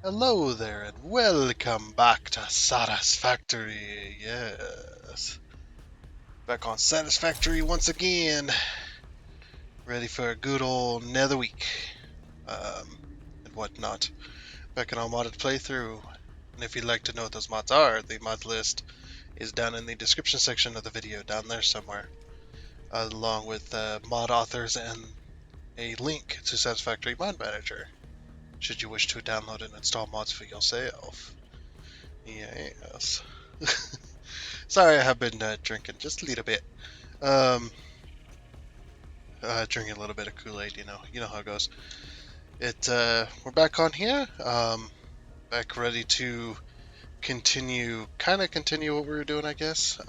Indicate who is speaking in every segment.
Speaker 1: Hello there, and welcome back to Satisfactory. Yes, back on Satisfactory once again, ready for a good old nether week, and whatnot. Back in our modded playthrough, and if you'd like to know what those mods are, the mod list is down in the description section of the video, down there somewhere, along with mod authors and a link to Satisfactory Mod Manager, should you wish to download and install mods for yourself. Yes. Sorry, I have been drinking just a little bit. Um, drinking a little bit of Kool-Aid, you know how it goes. We're back on here. Back ready to continue what we were doing, I guess.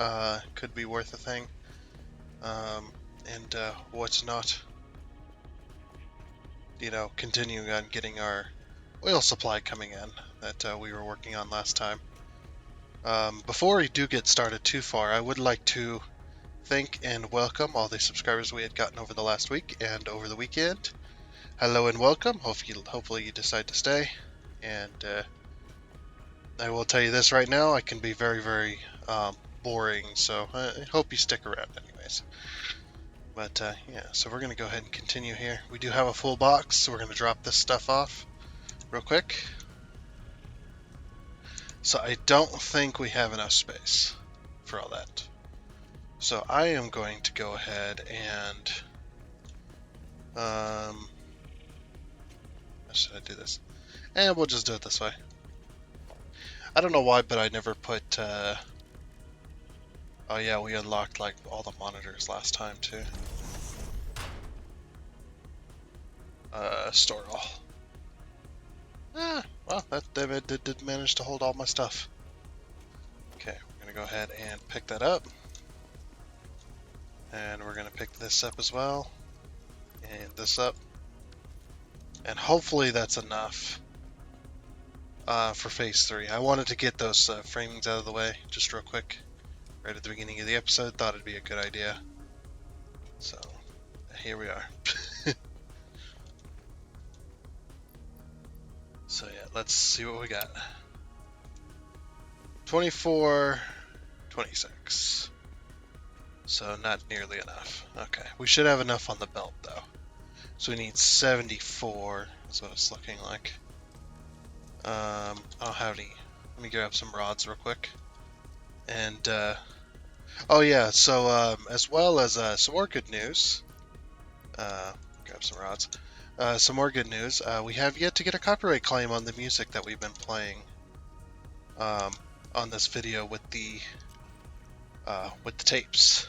Speaker 1: Could be worth a thing. And what's not, continuing on getting our oil supply coming in that we were working on last time. Before we do get started too far, I would like to thank and welcome all the subscribers we had gotten over the last week and over the weekend. Hello and welcome. Hopefully you decide to stay. And I will tell you this right now, I can be very, very boring, so I hope you stick around anyways. But yeah, so we're going to go ahead and continue here. We do have a full box, so we're going to drop this stuff off real quick. So I don't think we have enough space for all that. So I am going to go ahead and how should I do this? And we'll just do it this way. I don't know why, but I never put oh yeah, we unlocked like all the monitors last time too. Store all. Well, that did manage to hold all my stuff. Okay, we're gonna go ahead and pick that up. And we're gonna pick this up as well. And this up. And hopefully that's enough for phase 3. I wanted to get those framings out of the way just real quick. Right at the beginning of the episode, thought it'd be a good idea. So, here we are. So yeah, let's see what we got. 24, 26. So not nearly enough. Okay, we should have enough on the belt though. So we need 74, is what it's looking like. I don't have any. Let me grab some rods real quick. And, oh yeah, so as well as some more good news. Grab some rods. Some more good news. We have yet to get a copyright claim on the music that we've been playing on this video with the tapes.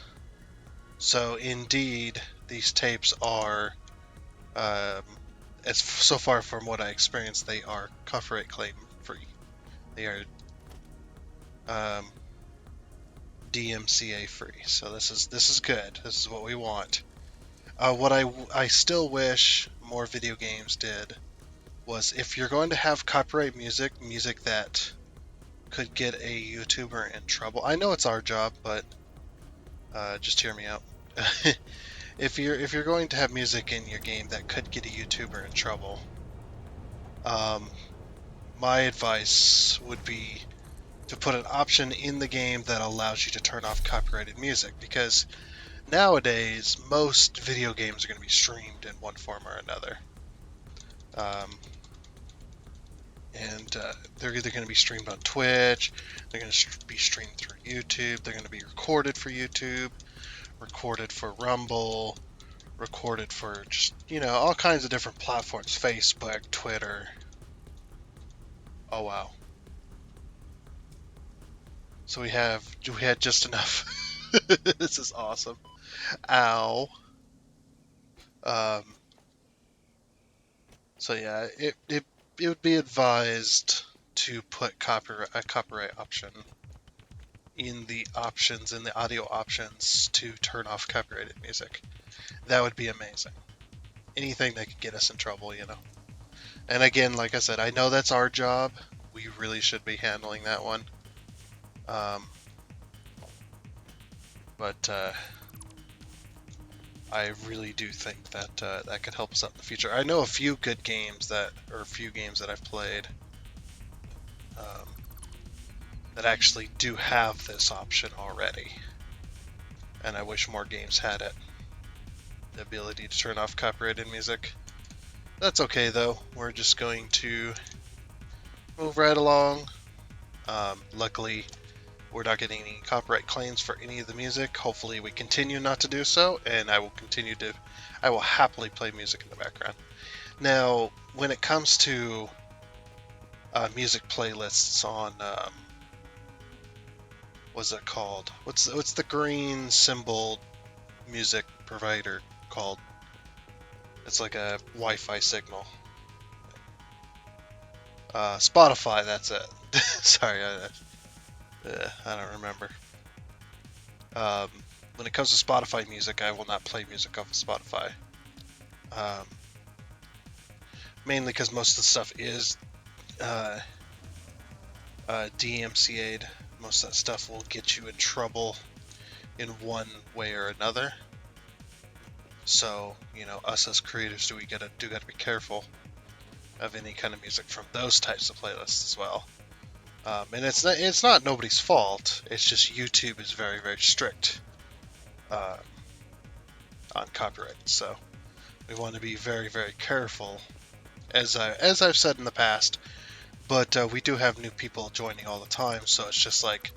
Speaker 1: So indeed, these tapes are, as so far from what I experienced, they are copyright claim free. They are DMCA free. So this is good. This is what we want. What I still wish more video games did was, if you're going to have copyright music that could get a YouTuber in trouble. I know it's our job, but just hear me out. If you're going to have music in your game that could get a YouTuber in trouble, my advice would be to put an option in the game that allows you to turn off copyrighted music, because nowadays most video games are going to be streamed in one form or another. And they're either going to be streamed on Twitch, they're going to be streamed through YouTube, they're going to be recorded for YouTube, recorded for Rumble, recorded for just, all kinds of different platforms, Facebook, Twitter. Oh wow. So we had just enough. This is awesome. Ow. So yeah, it would be advised to put a copyright option in the audio options to turn off copyrighted music. That would be amazing. Anything that could get us in trouble, And again, like I said, I know that's our job. We really should be handling that one. But I really do think that that could help us out in the future. I know a few games that I've played um, that actually do have this option already. And I wish more games had it. The ability to turn off copyrighted music. That's okay though. We're just going to move right along. Luckily, we're not getting any copyright claims for any of the music. Hopefully we continue not to do so, and I will happily play music in the background. Now, when it comes to music playlists on, what's it called? What's the green symbol music provider called? It's like a Wi-Fi signal. Spotify, that's it. Sorry, I don't remember. Um, when it comes to Spotify music, I will not play music off of Spotify. Mainly because most of the stuff is DMCA'd. Most of that stuff will get you in trouble in one way or another. So, us as creators do gotta be careful of any kind of music from those types of playlists as well. And it's not nobody's fault. It's just YouTube is very, very strict on copyright. So we want to be very, very careful, as I've said in the past. But we do have new people joining all the time, so it's just like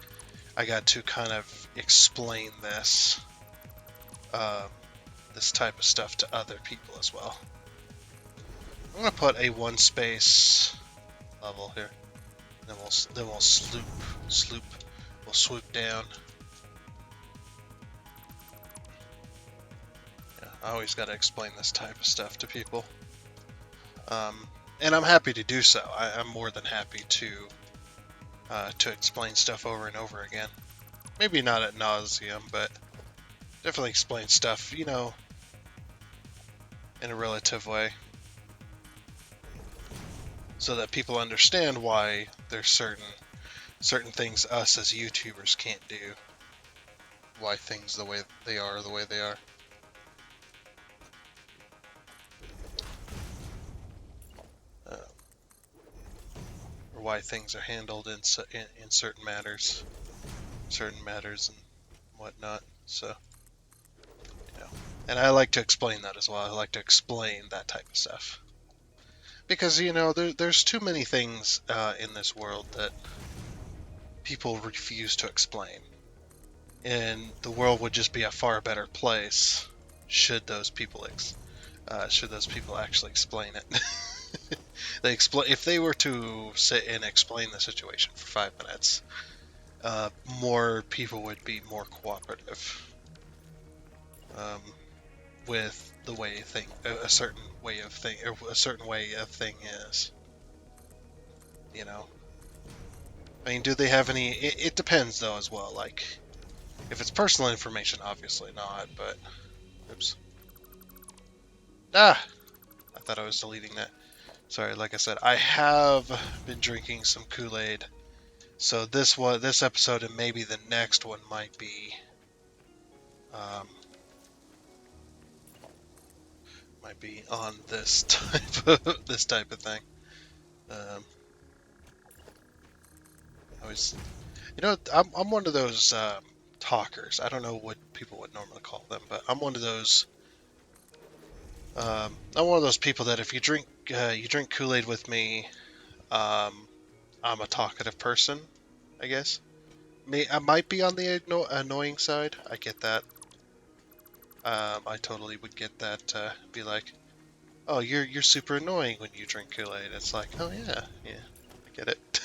Speaker 1: I got to kind of explain this this type of stuff to other people as well. I'm gonna put a one space level here. Then we'll we'll swoop down. Yeah, I always got to explain this type of stuff to people, and I'm happy to do so. I'm more than happy to explain stuff over and over again. Maybe not ad nauseum, but definitely explain stuff, in a relative way, so that people understand why there's certain things us as YouTubers can't do. Why things the way they are. Or why things are handled in certain matters and whatnot. So, and I like to explain that as well. I like to explain that type of stuff. Because, there's too many things in this world that people refuse to explain. And the world would just be a far better place should those people actually explain it. If they were to sit and explain the situation for 5 minutes, more people would be more cooperative with the way a certain way of thing is. I mean, do they have any? It depends though as well. Like, if it's personal information, obviously not. But, oops. I thought I was deleting that. Sorry, like I said, I have been drinking some Kool-Aid. So this episode and maybe the next one might be on this type of thing. I'm one of those talkers. I don't know what people would normally call them, but I'm one of those. I'm one of those people that if you drink Kool-Aid with me, I'm a talkative person, I guess. I might be on the annoying side. I get that. I totally would get that. Be like, oh, you're super annoying when you drink Kool-Aid. It's like, oh yeah, I get it.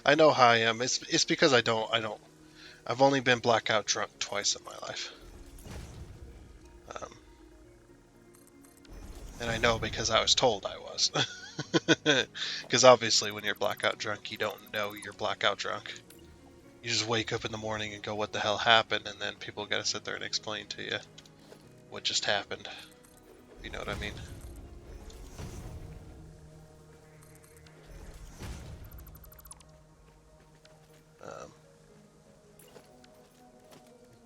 Speaker 1: I know how I am. It's because I don't. I've only been blackout drunk twice in my life. And I know because I was told I was. Because obviously when you're blackout drunk, you don't know you're blackout drunk. You just wake up in the morning and go, what the hell happened? And then people gotta sit there and explain to you what just happened. You know what I mean?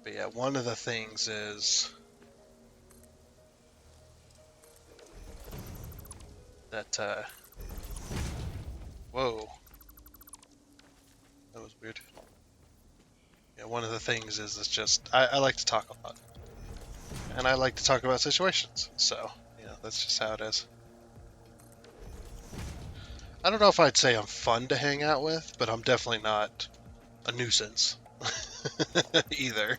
Speaker 1: But yeah, one of the things is that, whoa. one of the things is it's just I like to talk a lot, and I like to talk about situations. So that's just how it is. I don't know if I'd say I'm fun to hang out with, but I'm definitely not a nuisance either.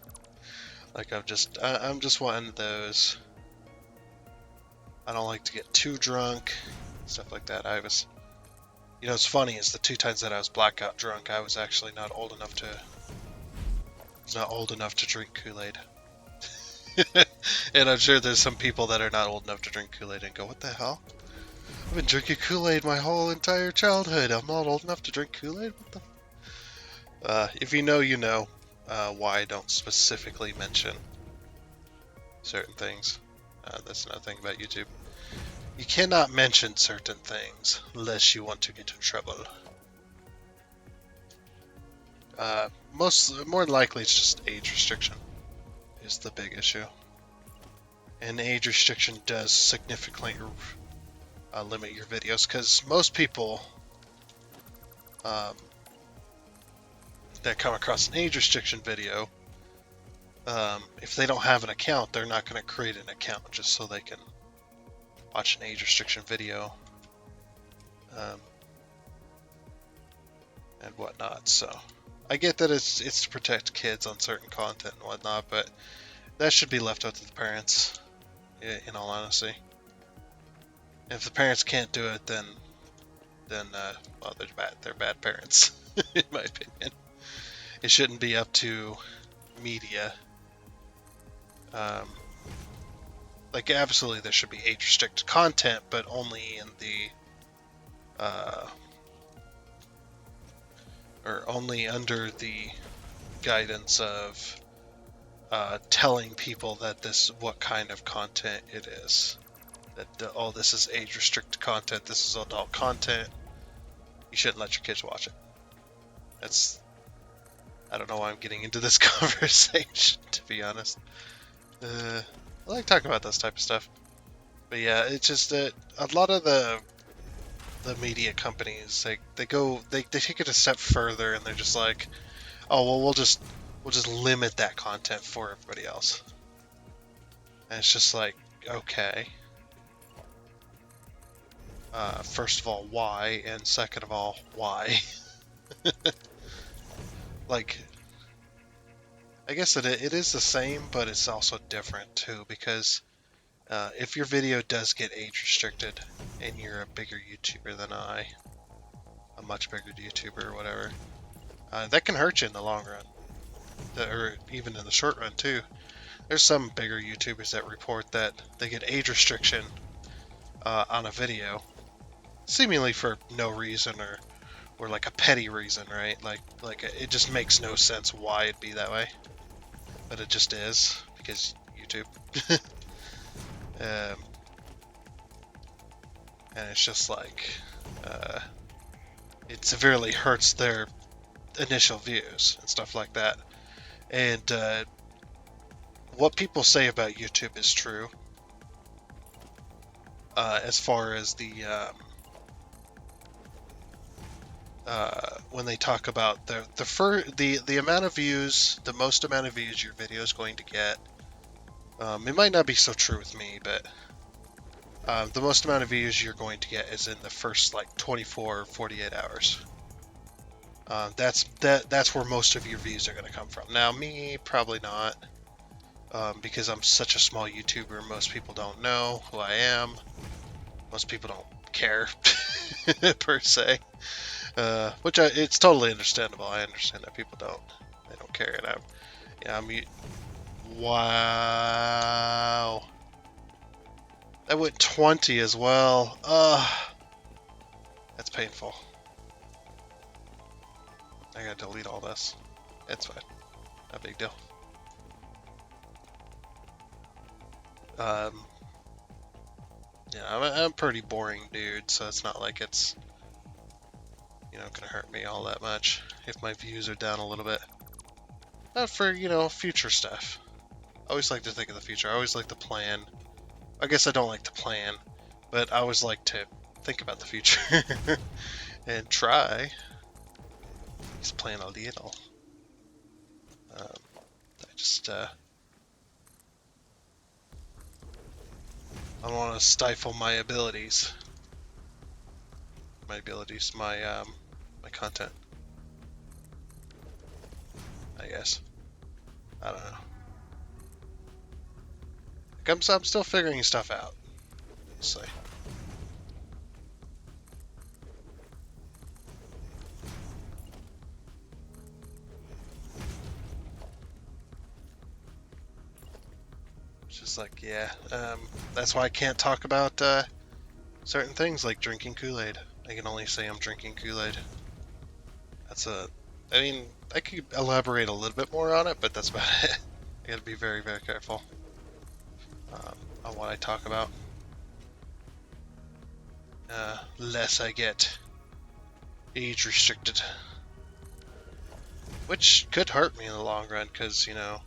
Speaker 1: Like I'm just one of those. I don't like to get too drunk, stuff like that. It's funny is the 2 times that I was blackout drunk, I was actually not old enough to drink Kool-Aid. And I'm sure there's some people that are not old enough to drink Kool-Aid and go, what the hell? I've been drinking Kool-Aid my whole entire childhood. I'm not old enough to drink Kool-Aid? What the? If you know, you know why I don't specifically mention certain things. That's another thing about YouTube. You cannot mention certain things unless you want to get in trouble. More than likely, it's just age restriction is the big issue. And age restriction does significantly limit your videos, because most people that come across an age restriction video, if they don't have an account, they're not going to create an account just so they can watch an age restriction video and whatnot. So I get that it's to protect kids on certain content and whatnot, but that should be left up to the parents, in all honesty. If the parents can't do it, then well, they're bad parents, in my opinion. It shouldn't be up to media. Like, absolutely, there should be age-restricted content, but only in the, or only under the guidance of telling people that what kind of content it is. That, oh, this is age-restricted content, this is adult content, you shouldn't let your kids watch it. I don't know why I'm getting into this conversation, to be honest. I like talking about this type of stuff. But yeah, it's just that a lot of the media companies, they take it a step further, and they're just like, oh, well, we'll just limit that content for everybody else. And it's just like, okay. First of all, why? And second of all, why? Like, I guess it is the same, but it's also different too, because if your video does get age restricted and you're a bigger YouTuber than a much bigger YouTuber or whatever, that can hurt you in the long run, or even in the short run too. There's some bigger YouTubers that report that they get age restriction on a video, seemingly for no reason or like a petty reason, right? Like it just makes no sense why it'd be that way, but it just is because YouTube. And it's just like it severely hurts their initial views and stuff like that. And what people say about YouTube is true. As far as when they talk about the amount of views, the most amount of views your video is going to get. It might not be so true with me, but the most amount of views you're going to get is in the first like 24 or 48 hours. That's where most of your views are going to come from. Now, me, probably not, because I'm such a small YouTuber. Most people don't know who I am. Most people don't care, per se. Which it's totally understandable. I understand that people don't care, and wow, that went 20 as well. That's painful. I gotta delete all this. It's fine, not a big deal. Yeah, I'm a pretty boring dude, so it's not like it's gonna hurt me all that much if my views are down a little bit. Not for, future stuff. I always like to think of the future. I always like to plan. I guess I don't like to plan, but I always like to think about the future and try. Just plan a little. I just I don't want to stifle my abilities. My content. I guess. I don't know. I'm still figuring stuff out. Honestly. It's just like, yeah. That's why I can't talk about certain things like drinking Kool-Aid. I can only say I'm drinking Kool-Aid. I mean, I could elaborate a little bit more on it, but that's about it. I gotta be very, very careful on what I talk about. Less I get age restricted. Which could hurt me in the long run, because, you know,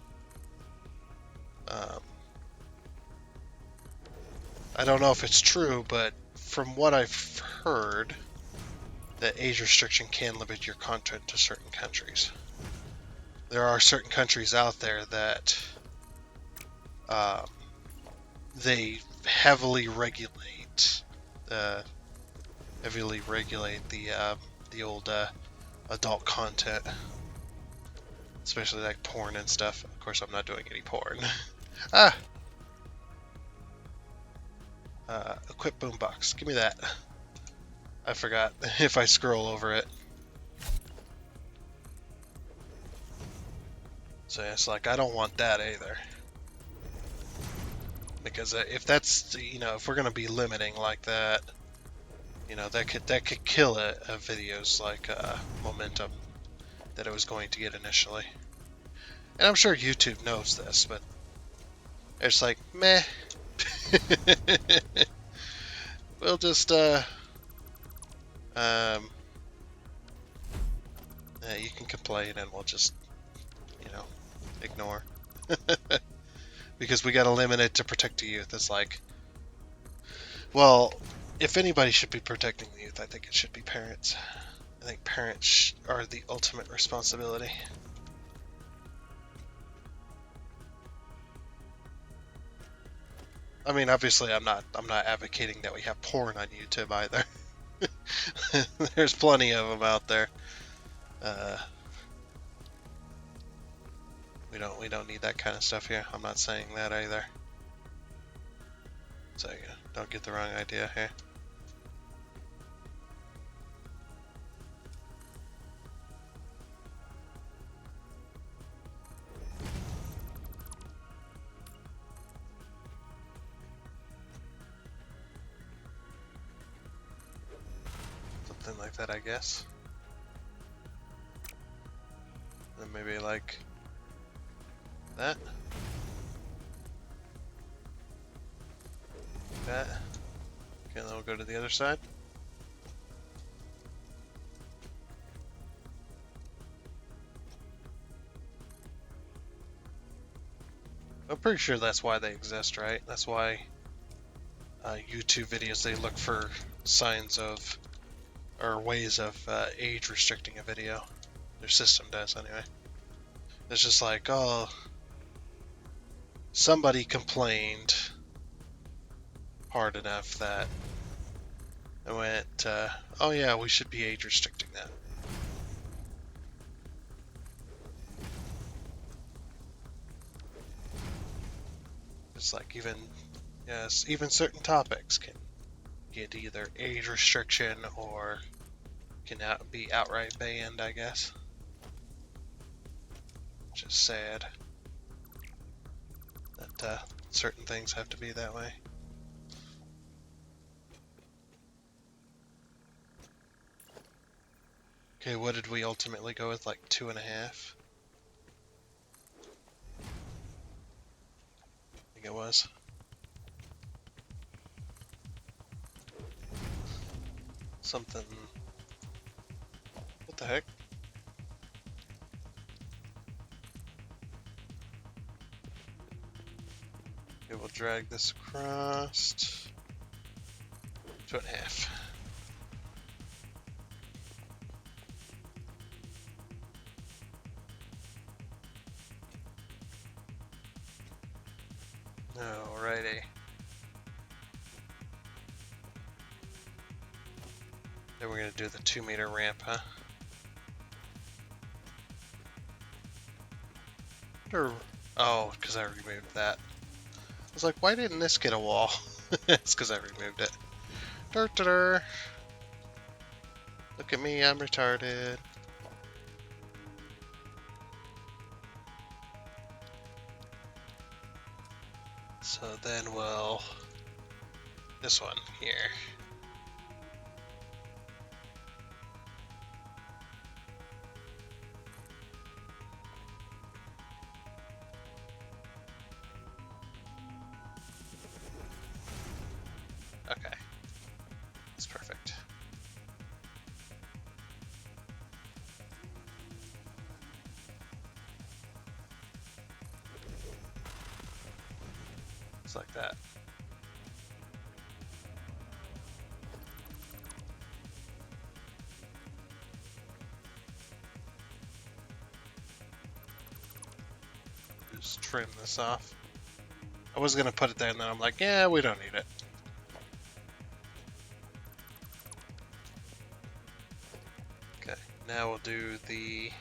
Speaker 1: I don't know if it's true, but from what I've heard, that age restriction can limit your content to certain countries. There are certain countries out there that they heavily regulate the old adult content, especially like porn and stuff. Of course, I'm not doing any porn. Equip boombox. Give me that. I forgot if I scroll over it. So it's like, I don't want that either. Because if that's, you know, if we're going to be limiting like that, you know, that could kill a video's like momentum that it was going to get initially. And I'm sure YouTube knows this, but it's like, meh. We'll just you can complain and we'll just, you know, ignore. Because we gotta limit it to protect the youth. It's like, well, if anybody should be protecting the youth, I think it should be parents. I think parents are the ultimate responsibility. I mean, obviously, I'm not advocating that we have porn on YouTube either. There's plenty of them out there. We don't need that kind of stuff here. I'm not saying that either. So yeah, don't get the wrong idea here. Something like that, I guess. Then maybe like that. That. Okay, then we'll go to the other side. I'm pretty sure that's why they exist, right? That's why YouTube videos, they look for signs of, or ways of age restricting a video. Their system does, anyway. It's just like, oh, somebody complained hard enough that I went, oh yeah, we should be age restricting that. It's like even certain topics can get either age restriction or can be outright banned, I guess. Which is sad that certain things have to be that way. Okay, what did we ultimately go with? Like 2.5? I think it was. Something. What the heck? Okay, we'll drag this across. 2.5. Alrighty. Then we're gonna do the 2-meter ramp, huh? Oh, because I removed that. I was like, why didn't this get a wall? It's because I removed it. Dur-dur-dur. Look at me, I'm retarded. So then we'll... this one here. Okay. That's perfect. Just like that. Just trim this off. I was gonna put it there and then I'm like, yeah, we don't need it. Okay, now we'll do the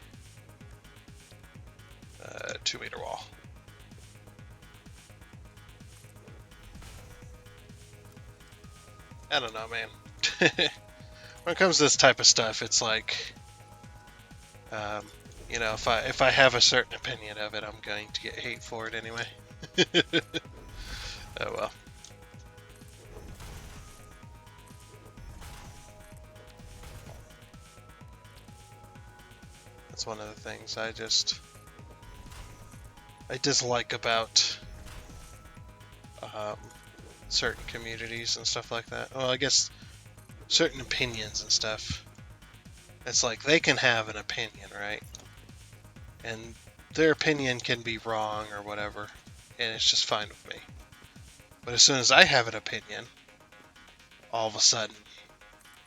Speaker 1: 2-meter wall. I don't know, man. When it comes to this type of stuff, it's like, you know, if I have a certain opinion of it, I'm going to get hate for it anyway. Oh well. That's one of the things I dislike about certain communities and stuff like that. Well, I guess certain opinions and stuff. It's like they can have an opinion, right? And their opinion can be wrong or whatever, and it's just fine with me. But as soon as I have an opinion, all of a sudden,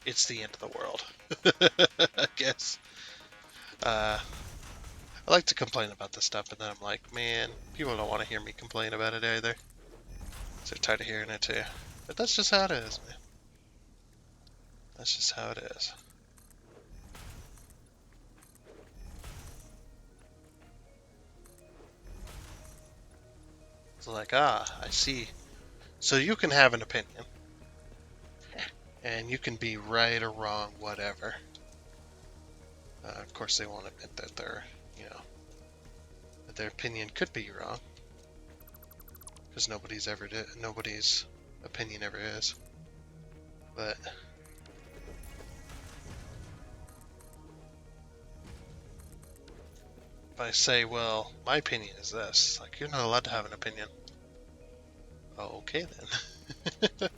Speaker 1: it's the end of the world. I guess. I like to complain about this stuff, and then I'm like, man, people don't want to hear me complain about it either. So they're tired of hearing it too. But that's just how it is, man. That's just how it is. It's like, I see. So you can have an opinion. And you can be right or wrong, whatever. Of course, they won't admit that that their opinion could be wrong. Because nobody's opinion ever is. But if I say, well, my opinion is this, like, you're not allowed to have an opinion. Okay then.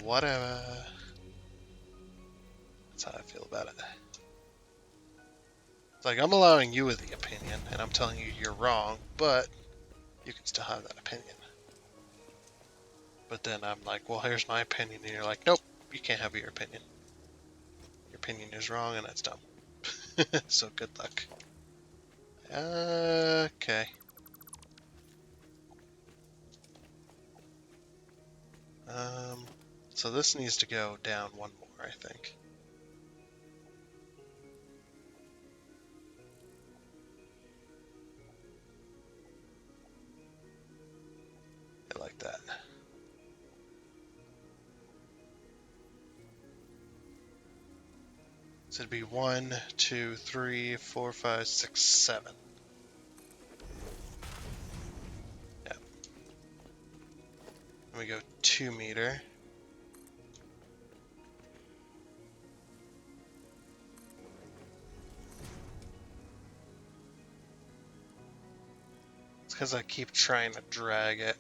Speaker 1: Whatever. That's how I feel about it. It's like, I'm allowing you the opinion, and I'm telling you you're wrong, but you can still have that opinion. But then I'm like, well, here's my opinion, and you're like, nope, you can't have your opinion. Your opinion is wrong, and that's dumb. So good luck. Okay. So this needs to go down one more, I think. I like that. So it'd be 1, 2, 3, 4, 5, 6, 7. Yeah. Then we go 2 meter. It's because I keep trying to drag it.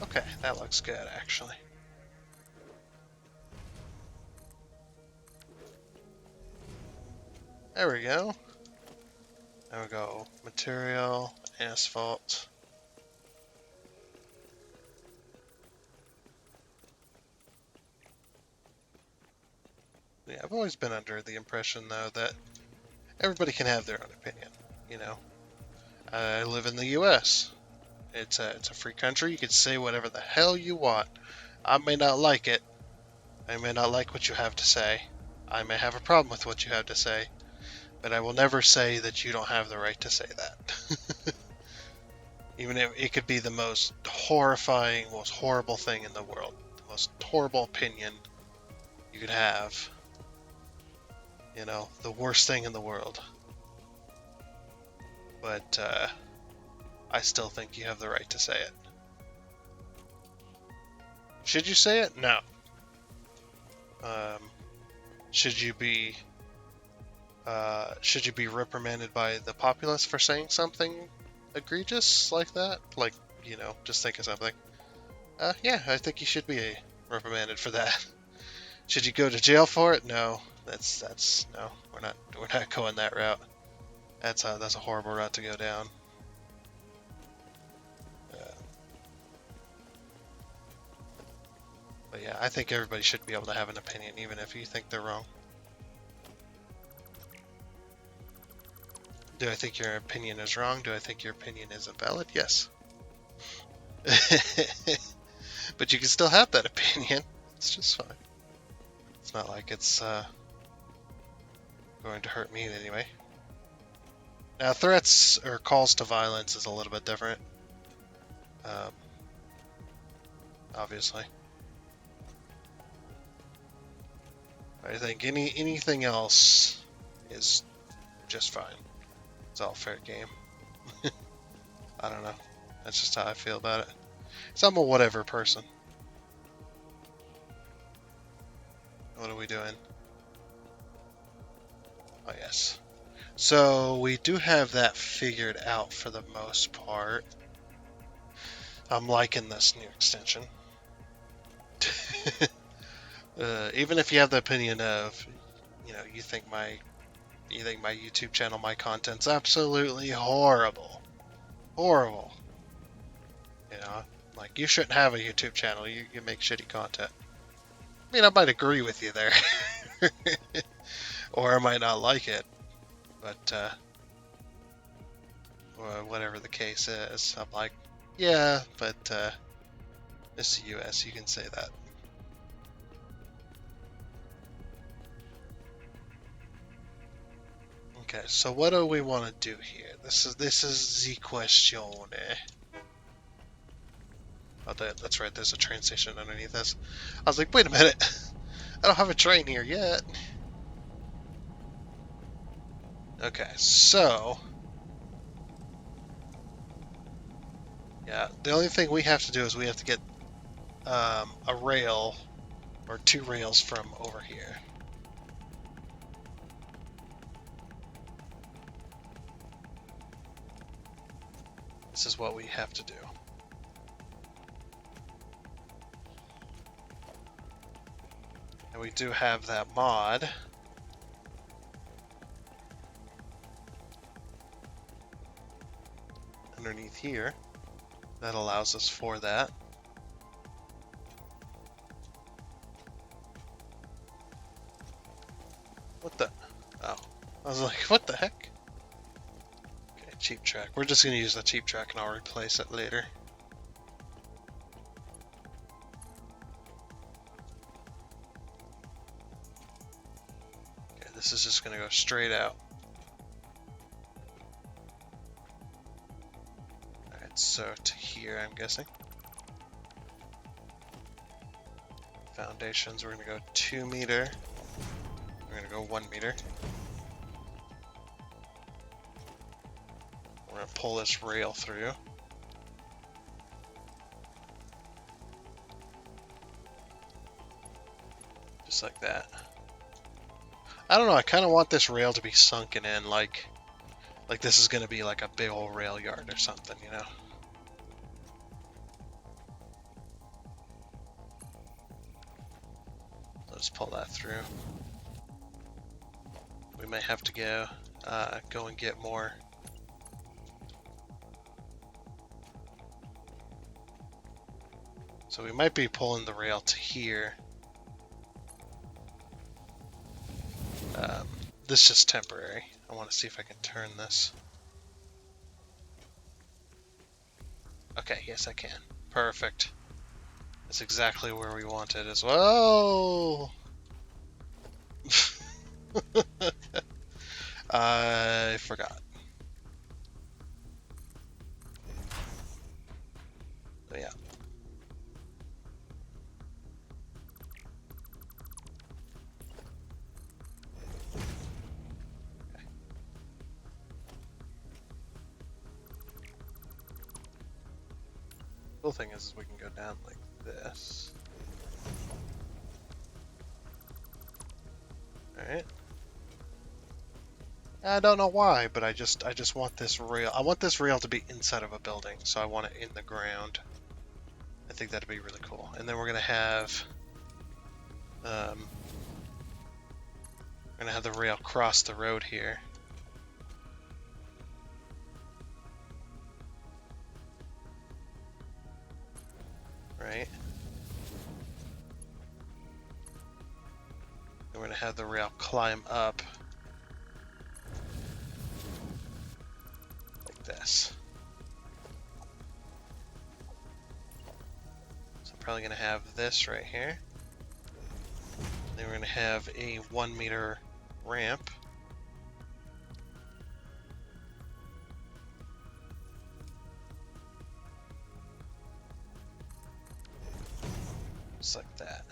Speaker 1: Okay, that looks good, actually. There we go. There we go. Material, asphalt. Yeah, I've always been under the impression, though, that everybody can have their own opinion. You know, I live in the U.S. It's a free country. You can say whatever the hell you want. I may not like it. I may not like what you have to say. I may have a problem with what you have to say. But I will never say that you don't have the right to say that. Even if it could be the most horrifying, most horrible thing in the world. The most horrible opinion you could have. You know, the worst thing in the world. But I still think you have the right to say it. Should you say it? No. Should you be reprimanded by the populace for saying something egregious like that? Like, you know, just think of something. Yeah, I think you should be reprimanded for that. Should you go to jail for it? No. That's no. We're not going that route. That's a horrible route to go down. But yeah, I think everybody should be able to have an opinion, even if you think they're wrong. Do I think your opinion is wrong? Do I think your opinion is invalid? Yes. But you can still have that opinion. It's just fine. It's not like it's going to hurt me in any way. Now, threats or calls to violence is a little bit different. Obviously. I think anything else is just fine. It's all fair game. I don't know. That's just how I feel about it. So I'm a whatever person. What are we doing? Oh, yes. So we do have that figured out for the most part. I'm liking this new extension. Even if you have the opinion of, you know, you think my YouTube channel, my content's absolutely horrible. Horrible. You know, like, you shouldn't have a YouTube channel. You make shitty content. I mean, I might agree with you there. Or I might not like it. But, or whatever the case is, I'm like, yeah, but, it's the US, you can say that. Okay, so what do we want to do here? This is the question. Oh, that's right, there's a train station underneath this. I was like, wait a minute. I don't have a train here yet. Okay, so... yeah, the only thing we have to do is we have to get a rail, or 2 rails from over here. This is what we have to do. And we do have that mod. Underneath here. That allows us for that. What the? Oh. I was like, what the heck? Okay, cheap track. We're just going to use the cheap track and I'll replace it later. Okay, this is just going to go straight out. Alright, so to here, I'm guessing. Foundations, we're going to go 2 meter. We're going to go 1 meter. We're going to pull this rail through. Just like that. I don't know, I kind of want this rail to be sunken in, like this is going to be like a big old rail yard or something, you know? Let's pull that through. We may have to go and get more. So we might be pulling the rail to here. this is just temporary. I want to see if I can turn this. Okay, yes I can. Perfect. That's exactly where we want it as well. I forgot. So yeah. Okay. Cool thing is we can go down like this. Alright. I don't know why, but I just want this rail. I want this rail to be inside of a building, so I want it in the ground. I think that'd be really cool. And then we're gonna have the rail cross the road here. Right? And we're gonna have the rail climb up like this. So I'm probably gonna have this right here. Then we're gonna have a 1 meter ramp. Just like that.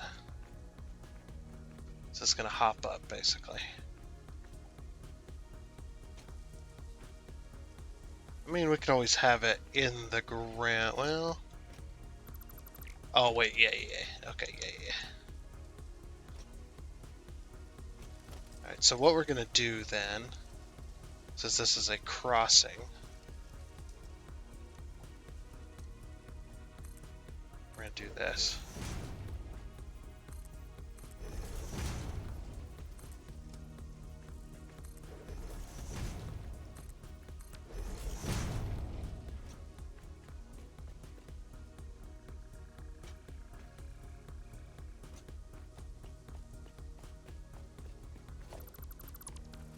Speaker 1: So it's gonna hop up basically. I mean, we could always have it in the ground. Well, oh wait, yeah. Okay, yeah. Alright, so what we're gonna do then, since this is a crossing, we're gonna do this.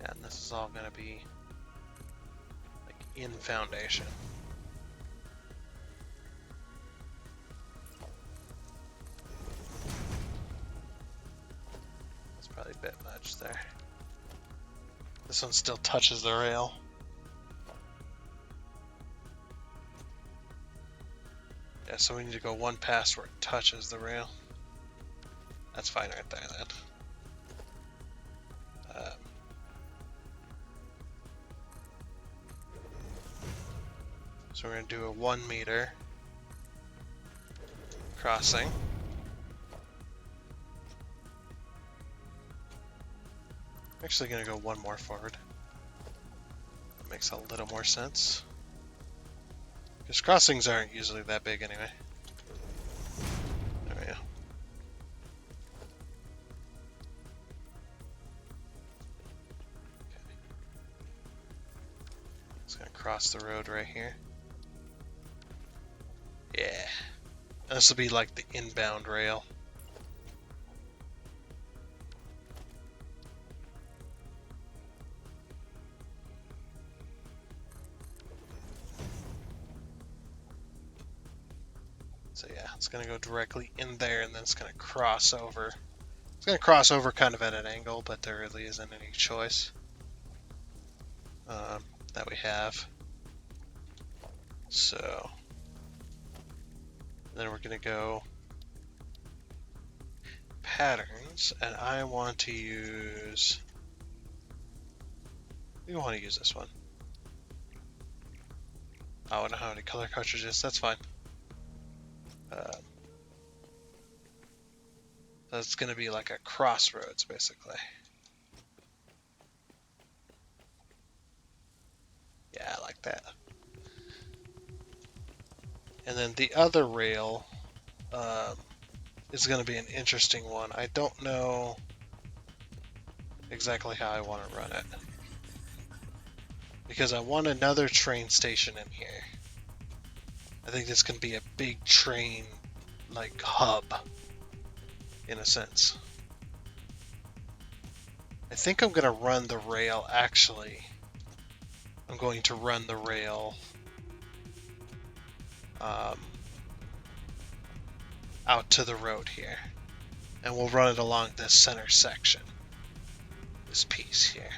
Speaker 1: And this is all gonna be like in foundation. That's probably a bit much there. This one still touches the rail. Yeah, so we need to go one past where it touches the rail. That's fine right there then. So we're going to do a 1 meter crossing. I'm actually going to go one more forward. That makes a little more sense. Because crossings aren't usually that big anyway. There we go. Okay. It's going to cross the road right here. Yeah. This will be like the inbound rail. So yeah, it's going to go directly in there and then it's going to cross over. It's going to cross over kind of at an angle, but there really isn't any choice that we have. So then we're going to go patterns, and I want to use, we want to use this one. Oh, I don't have any color cartridges, that's fine. So it's going to be like a crossroads basically. Yeah, I like that. And then the other rail is going to be an interesting one. I don't know exactly how I want to run it. Because I want another train station in here. I think this can be a big train, like, hub, in a sense. I think I'm going to run the rail, actually. I'm going to run the rail out to the road here. And we'll run it along this center section. This piece here.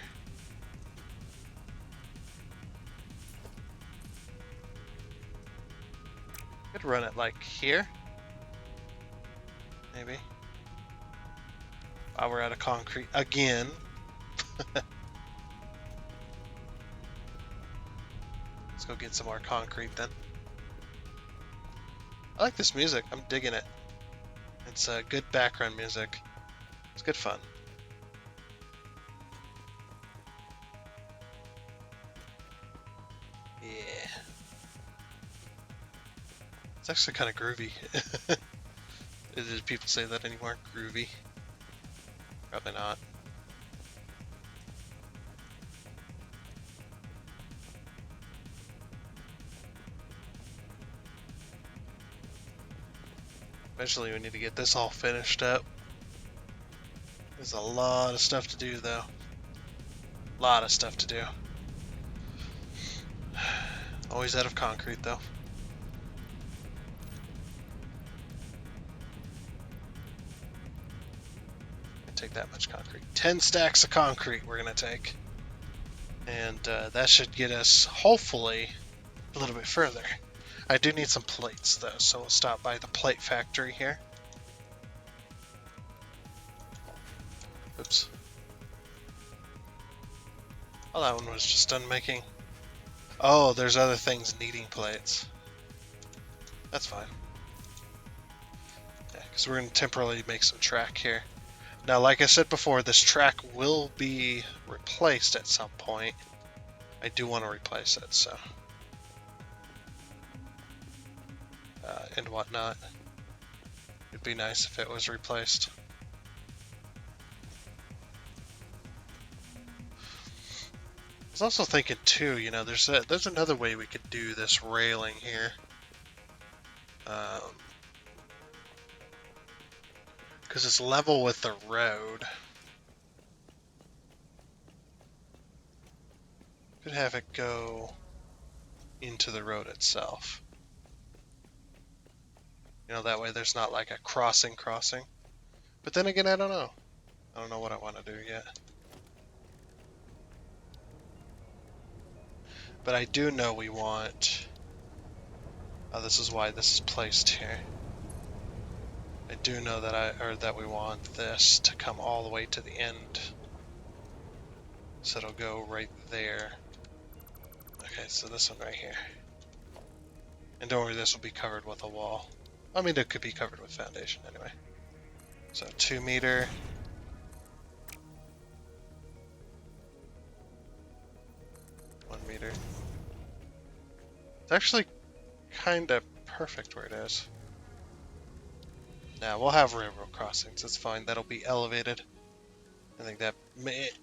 Speaker 1: Could run it like here. Maybe. While we're out of concrete again. Let's go get some more concrete then. I like this music. I'm digging it. It's good background music. It's good fun. Yeah. It's actually kind of groovy. Did people say that anymore? Groovy? Probably not. Eventually we need to get this all finished up. There's a lot of stuff to do though. A lot of stuff to do. Always out of concrete though. Take that much concrete. 10 stacks of concrete we're gonna take. And that should get us, hopefully, a little bit further. I do need some plates though, so we'll stop by the plate factory here. Oops. Oh, that one was just done making. Oh, there's other things needing plates. That's fine. Yeah, because we're going to temporarily make some track here. Now, like I said before, this track will be replaced at some point. I do want to replace it, so. And whatnot. It'd be nice if it was replaced. I was also thinking too, you know, there's another way we could do this railing here. Because it's level with the road. Could have it go into the road itself. You know, that way there's not like a crossing. But then again, I don't know. I don't know what I want to do yet. But I do know we want... Oh, this is why this is placed here. I do know that we want this to come all the way to the end. So it'll go right there. Okay, so this one right here. And don't worry, this will be covered with a wall. I mean, it could be covered with foundation anyway. So 2 meter. It's actually kind of perfect where it is. Now, we'll have railroad crossings. It's fine. That'll be elevated. I think that it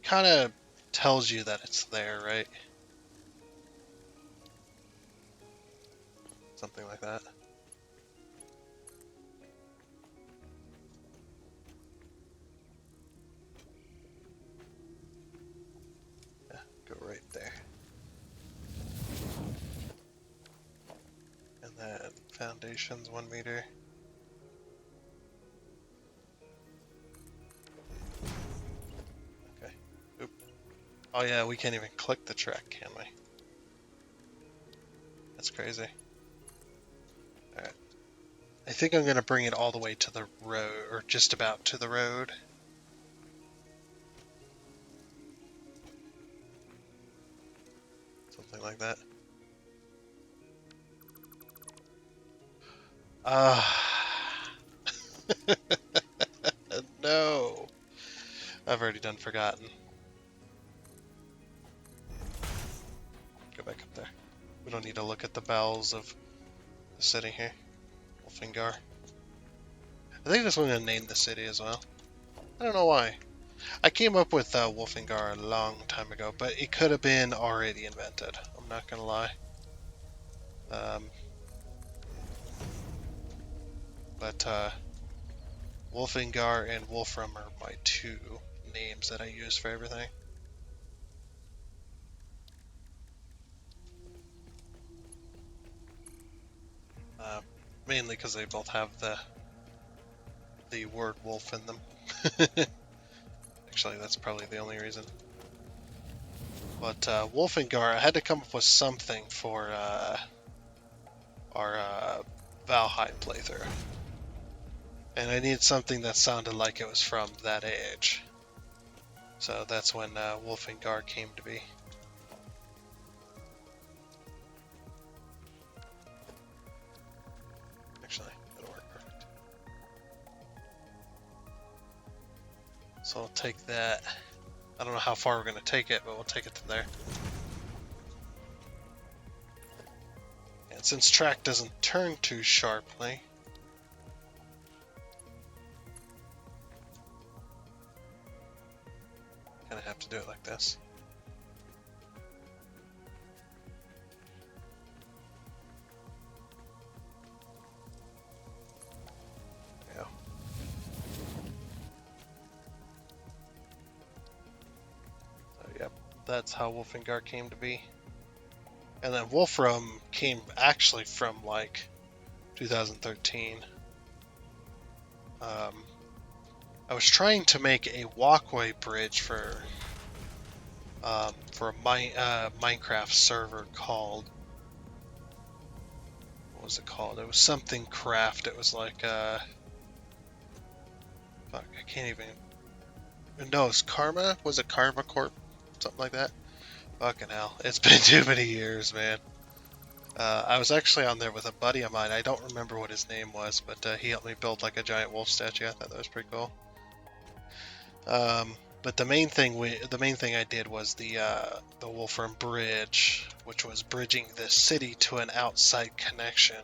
Speaker 1: kind of tells you that it's there, right? Something like that. Yeah, go right there. And then foundations 1 meter. Okay. Oop. Oh yeah, we can't even click the track, can we? That's crazy. Alright. I think I'm gonna bring it all the way to the road, or just about to the road. Something like that. No. I've already done forgotten. Go back up there. We don't need to look at the bowels of the city here. Wolfingar. I think that's what I'm going to name the city as well. I don't know why. I came up with Wolfingar a long time ago, but it could have been already invented. I'm not going to lie. But Wolfingar and Wolfram are my two names that I use for everything. Mainly because they both have the word wolf in them. Actually, that's probably the only reason. But Wolfengar, I had to come up with something for our Valheim playthrough. And I needed something that sounded like it was from that age. So that's when Wolfengar came to be. Actually, that'll work perfect. So I'll take that. I don't know how far we're going to take it, but we'll take it to there. And since track doesn't turn too sharply, kind of have to do it like this. Yeah. So, yep, that's how Wolfengar came to be. And then Wolfram came actually from like 2013. I was trying to make a walkway bridge for a Minecraft server called, what was it called? It was something craft. It was like fuck, I can't even. No, it's Karma. Was it Karma Corp? Something like that. Fucking hell, it's been too many years, man. I was actually on there with a buddy of mine. I don't remember what his name was, but he helped me build like a giant wolf statue. I thought that was pretty cool. But the main thing I did was the Wolfram Bridge, which was bridging the city to an outside connection.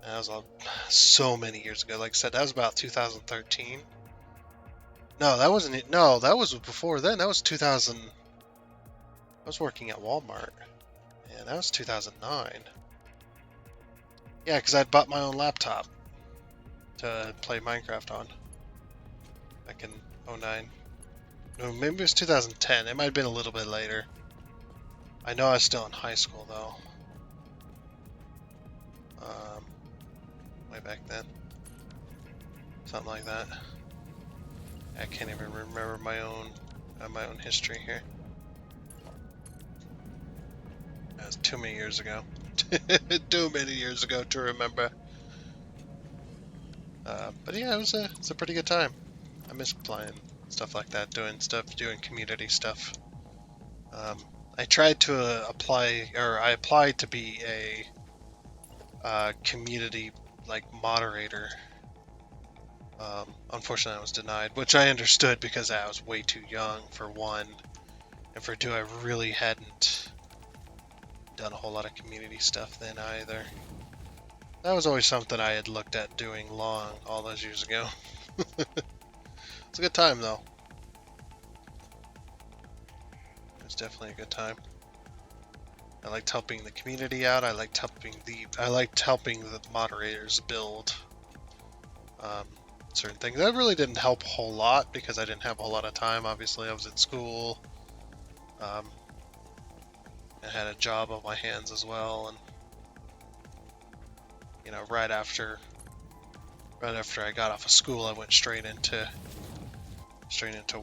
Speaker 1: And that was so many years ago. Like I said, that was about 2013. No, that wasn't it. No, that was before then. That was 2000. I was working at Walmart. Yeah, that was 2009. Yeah, because I'd bought my own laptop to play Minecraft on back in 09. No, maybe it was 2010. It might have been a little bit later. I know I was still in high school, though. Way back then. Something like that. I can't even remember my own history here. That was too many years ago. Too many years ago to remember. But yeah, it was a pretty good time. I miss playing stuff like that, doing community stuff. I tried to I applied to be a community like moderator. Unfortunately, I was denied, which I understood because I was way too young for one, and for two, I really hadn't done a whole lot of community stuff then either. That was always something I had looked at doing all those years ago. It's a good time though. It's definitely a good time. I liked helping the community out. I liked helping the moderators build certain things. That really didn't help a whole lot because I didn't have a whole lot of time. Obviously, I was in school. I had a job on my hands as well, and you know, right after I got off of school, I went straight into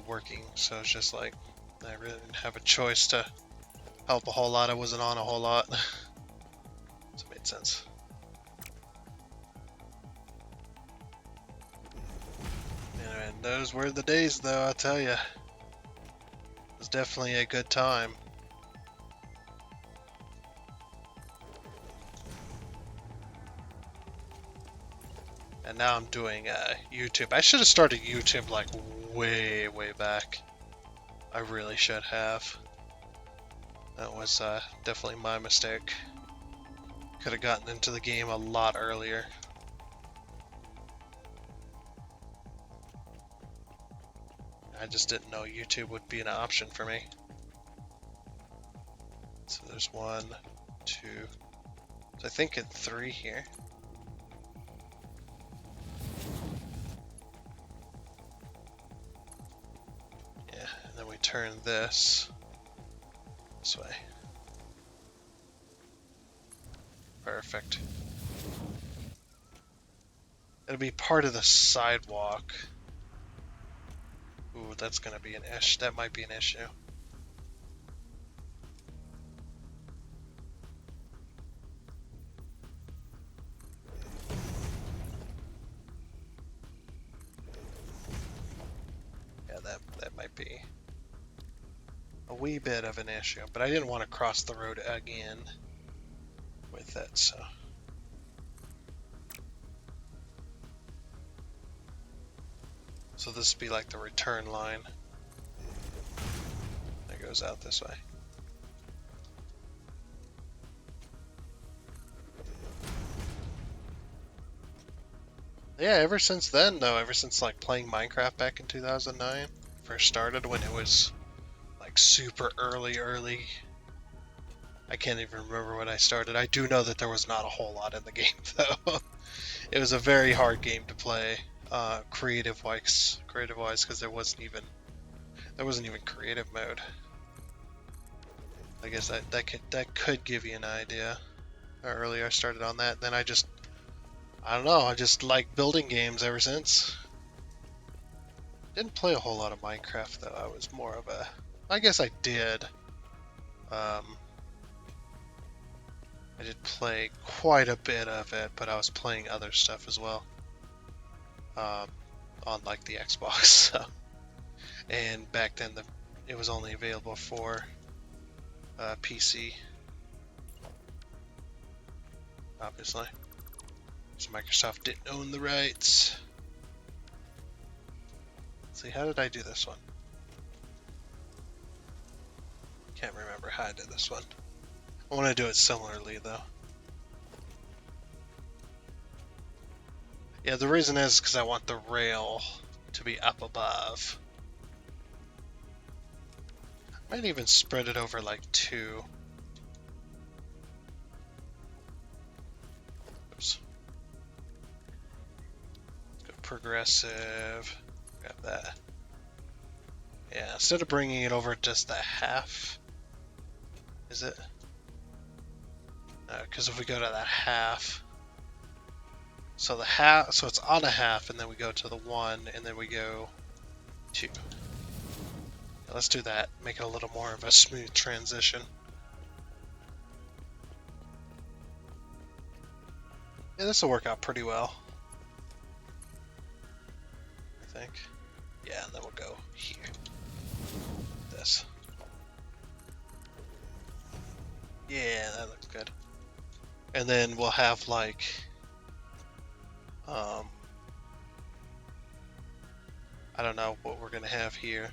Speaker 1: working. So it's just like I really didn't have a choice to help a whole lot. I wasn't on a whole lot. So it made sense. And those were the days, though, I'll tell you. It was definitely a good time. And now I'm doing YouTube. I should have started YouTube like way back. I really should have. That was definitely my mistake. Could have gotten into the game a lot earlier. I just didn't know YouTube would be an option for me. So there's 1, 2, so I think it's 3 here. turn this way. Perfect. It'll be part of the sidewalk. Ooh, that's gonna be an issue. That might be an issue. Yeah, that might be a wee bit of an issue, but I didn't want to cross the road again with it, so. So this would be like the return line that goes out this way. Yeah, ever since then though, ever since like playing Minecraft back in 2009, first started when it was like super early. I can't even remember when I started. I do know that there was not a whole lot in the game though. It was a very hard game to play, creative-wise, because there wasn't even creative mode. I guess that could give you an idea. Earlier I started on that, then I don't know, I just like building games ever since. Didn't play a whole lot of Minecraft though. I was more of a, I guess I did. I did play quite a bit of it, but I was playing other stuff as well. On like the Xbox, so. And back then it was only available for PC, obviously. So Microsoft didn't own the rights. Let's see, how did I do this one? Can't remember how I did this one. I want to do it similarly though. Yeah, the reason is because I want the rail to be up above. Might even spread it over like 2. Oops. Go progressive. Grab that. Yeah, instead of bringing it over just the half, is it? Because if we go to that half, so the half, so it's on a half, and then we go to the 1, and then we go 2. Let's do that. Make it a little more of a smooth transition. Yeah, this will work out pretty well, I think. Yeah, and then we'll go here. This. Yeah, that looks good. And then we'll have like, I don't know what we're gonna have here.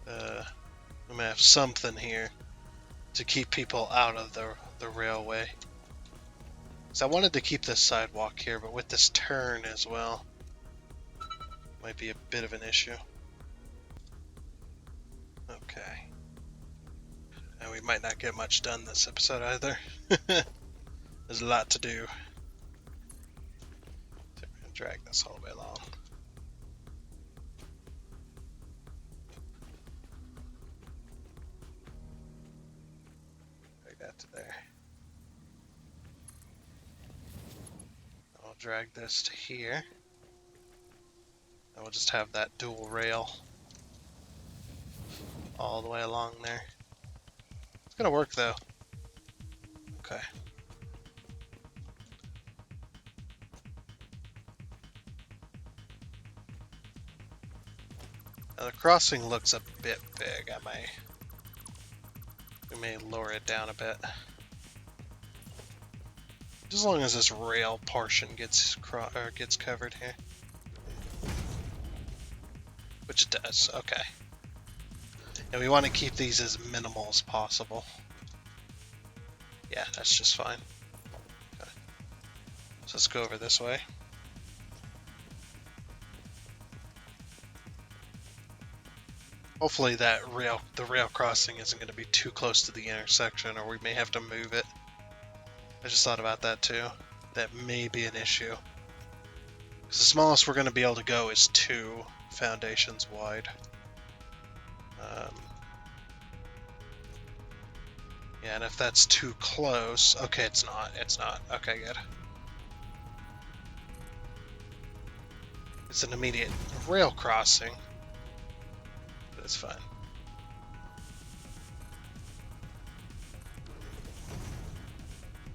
Speaker 1: I'm gonna have something here to keep people out of the railway. So I wanted to keep this sidewalk here, but with this turn as well, might be a bit of an issue. Okay. And we might not get much done this episode either. There's a lot to do. So we're gonna drag this all the way along. Drag that to there. I'll drag this to here. And we'll just have that dual rail all the way along there. It's gonna work though. Okay. Now the crossing looks a bit big. We may lower it down a bit. Just as long as this rail portion gets covered here. Which it does, okay. And we want to keep these as minimal as possible. Yeah, that's just fine. Okay. So let's go over this way. Hopefully the rail crossing isn't going to be too close to the intersection, or we may have to move it. I just thought about that too. That may be an issue. Because the smallest we're going to be able to go is 2 foundations wide. Yeah, and if that's too close... Okay, it's not. It's not. Okay, good. It's an immediate rail crossing. But it's fine.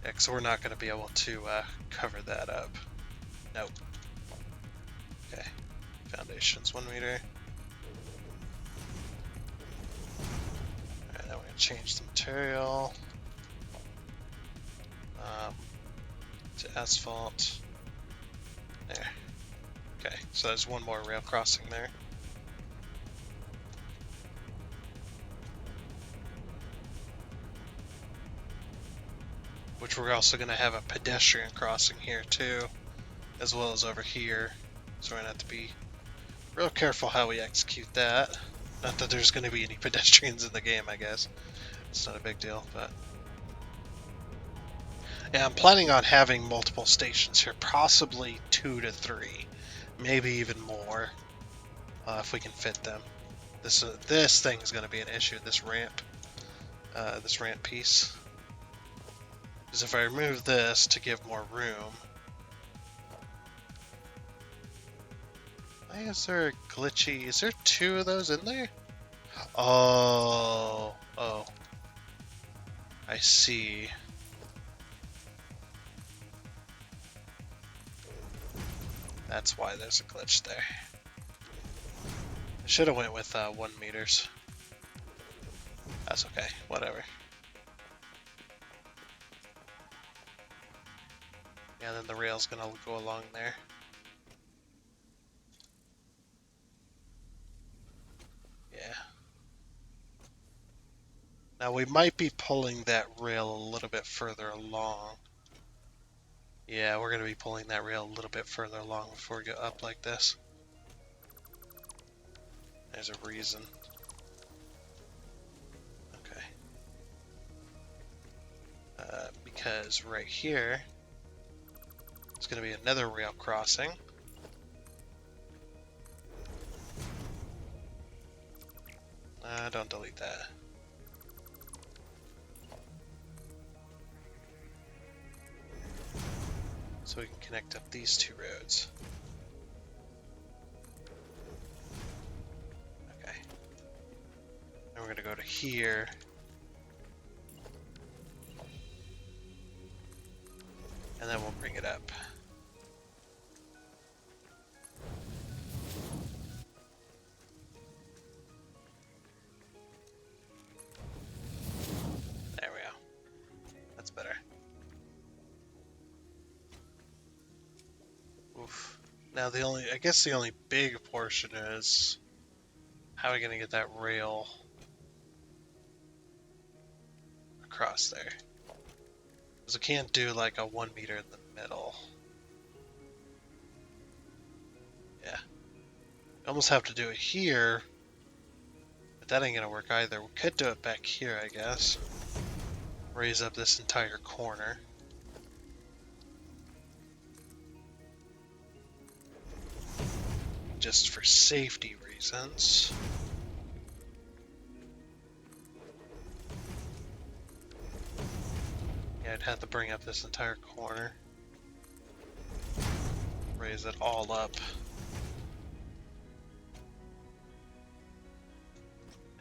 Speaker 1: Yeah, because we're not going to be able to cover that up. Nope. Okay. Foundations 1 meter. Alright, now we're going to change the material to asphalt. There. Okay, so there's one more rail crossing there. Which we're also going to have a pedestrian crossing here too, as well as over here. So we're going to have to be real careful how we execute that. Not that there's going to be any pedestrians in the game, I guess. It's not a big deal, but... Yeah, I'm planning on having multiple stations here, possibly 2 to 3, maybe even more, if we can fit them. This thing is going to be an issue, this ramp piece. Because if I remove this to give more room... Why is there a glitchy... Is there 2 of those in there? Oh. I see. That's why there's a glitch there. I should have went with 1 meters. That's okay, whatever. Yeah, then the rail's gonna go along there. Yeah. Now we might be pulling that rail a little bit further along. Yeah, we're gonna be pulling that rail a little bit further along before we go up like this. There's a reason. Okay. Because right here, it's going to be another rail crossing. Don't delete that. So we can connect up these 2 roads. Okay. Then we're going to go to here. And then we'll bring it up. There we go. That's better. Oof. Now I guess the only big portion is how are we going to get that rail across there? Because we can't do like a 1 meter in the middle. Yeah. We almost have to do it here. But that ain't gonna work either. We could do it back here, I guess. Raise up this entire corner. Just for safety reasons. Yeah, I'd have to bring up this entire corner. Raise it all up.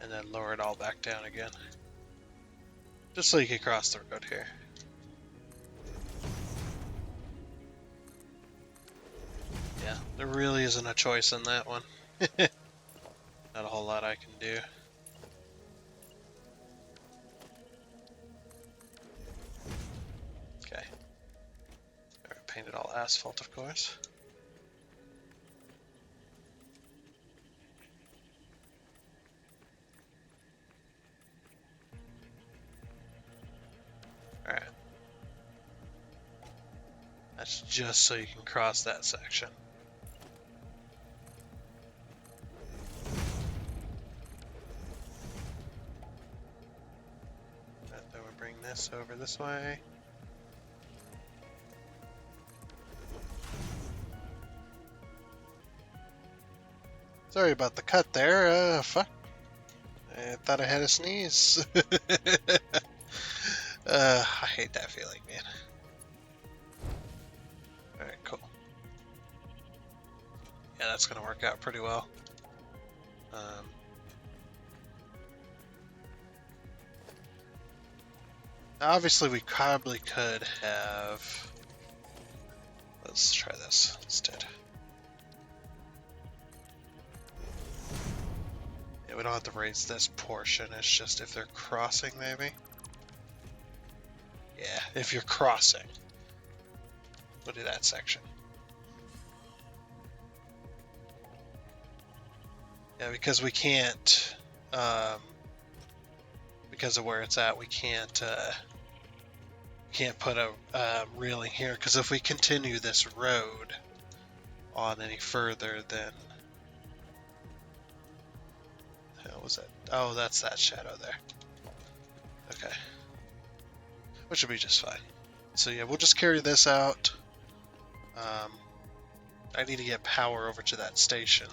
Speaker 1: And then lower it all back down again. Just so you can cross the road here. Yeah, there really isn't a choice in that one. Not a whole lot I can do. Okay. Paint it all asphalt, of course. Alright. That's just so you can cross that section. Then we bring this over this way. Sorry about the cut there, fuck. I thought I had a sneeze. I hate that feeling, man. Alright, cool. Yeah, that's gonna work out pretty well. Obviously, we probably could have... Let's try this instead. Yeah, we don't have to raise this portion, it's just if they're crossing, maybe? Yeah, if you're crossing. We'll do that section. Yeah, because we can't... because of where it's at, we can't put a railing here, because if we continue this road on any further, then... What the hell was that? Oh, that's that shadow there. Okay. Which should be just fine. So yeah, we'll just carry this out. I need to get power over to that station.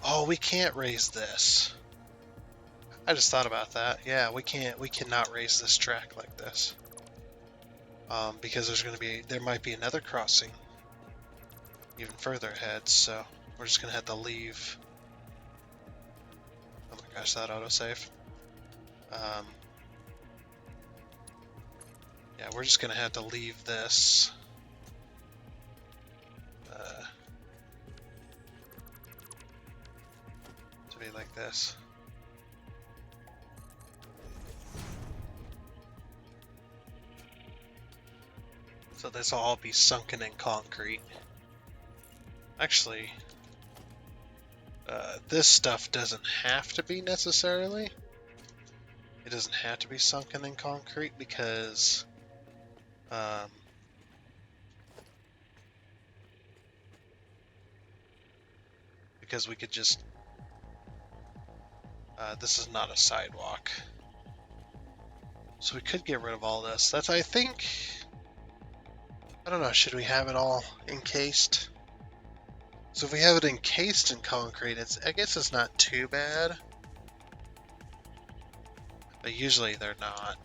Speaker 1: Oh, we can't raise this. I just thought about that. Yeah, we cannot raise this track like this. Because there might be another crossing even further ahead, so we're just gonna have to leave. Oh my gosh, that autosave. Yeah, we're just gonna have to leave this. To be like this. So this will all be sunken in concrete. Actually, this stuff doesn't have to be necessarily. It doesn't have to be sunken in concrete because we could just this is not a sidewalk, so we could get rid of all this. That's, I think, I don't know, should we have it all encased? So if we have it encased in concrete, I guess it's not too bad. But usually they're not.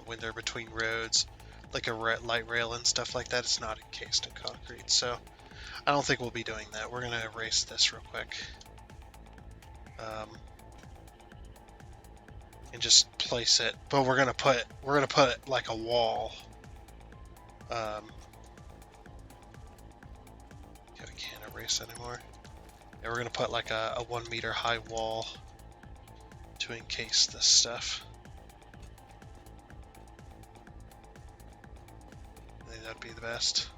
Speaker 1: When they're between roads, like a light rail and stuff like that, it's not encased in concrete. So I don't think we'll be doing that. We're gonna erase this real quick. And just place it. But we're gonna put like a wall. Okay, we can't erase anymore. Yeah, we're gonna put like a 1 meter high wall to encase this stuff. I think that'd be the best.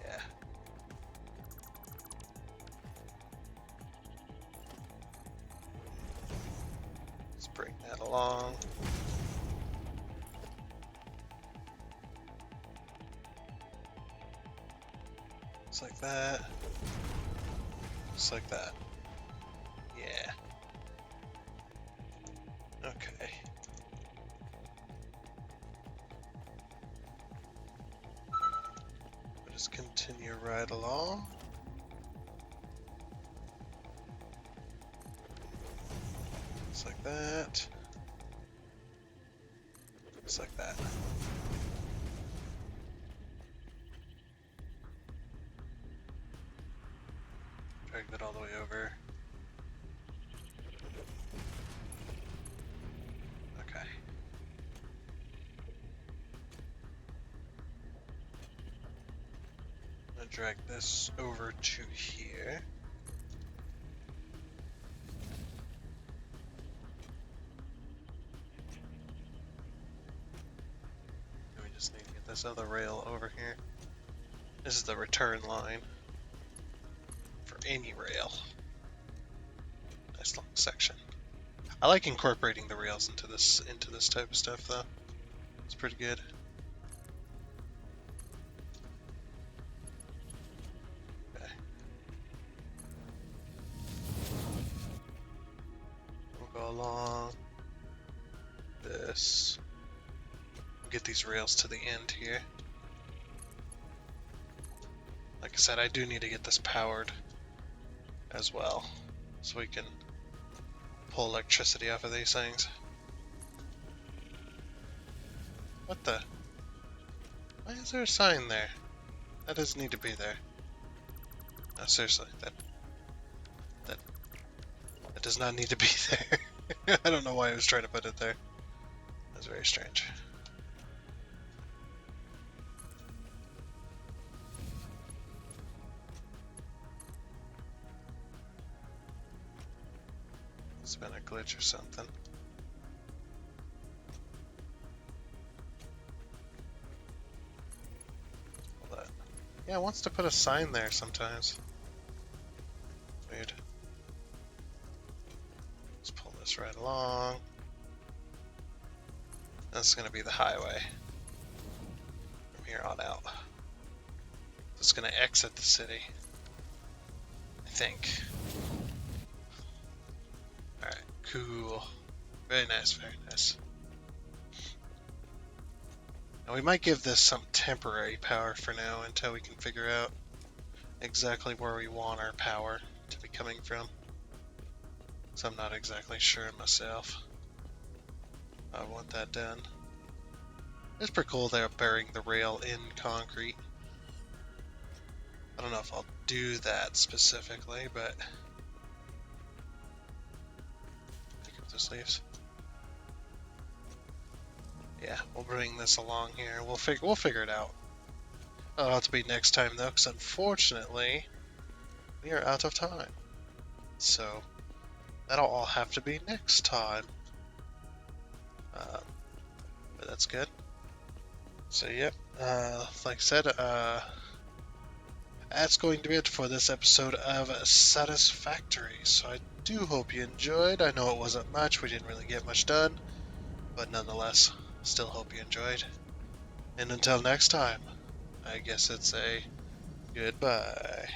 Speaker 1: Yeah. Let's bring that along. Just like that. Just like that. Yeah. Okay. We'll just continue right along. Just like that. Just like that. Drag that all the way over. Okay. I'm gonna drag this over to here. And we just need to get this other rail over here. This is the return line for any rail. Nice long section. I like incorporating the rails into this type of stuff though. It's pretty good. Okay. We'll go along this. We'll get these rails to the end here. like I said, I do need to get this powered as well, so we can pull electricity off of these things. What the? Why is there a sign there? That doesn't need to be there. No, seriously, that does not need to be there. I don't know why I was trying to put it there. That's very strange. It's been a glitch or something. Hold that. Yeah, it wants to put a sign there sometimes. Weird. Let's pull this right along. That's going to be the highway from here on out. It's going to exit the city, I think. Alright, cool. Very nice, very nice. Now we might give this some temporary power for now until we can figure out exactly where we want our power to be coming from. So I'm not exactly sure myself. I want that done. It's pretty cool they're burying the rail in concrete. I don't know if I'll do that specifically, but pick up those leaves. Yeah, we'll bring this along here. We'll figure it out. It'll have to be next time though, because unfortunately we are out of time. So that'll all have to be next time. But that's good. So yep, like I said, that's going to be it for this episode of Satisfactory. So I do hope you enjoyed. I know it wasn't much, we didn't really get much done, but nonetheless, still hope you enjoyed. And until next time, I guess it's a goodbye.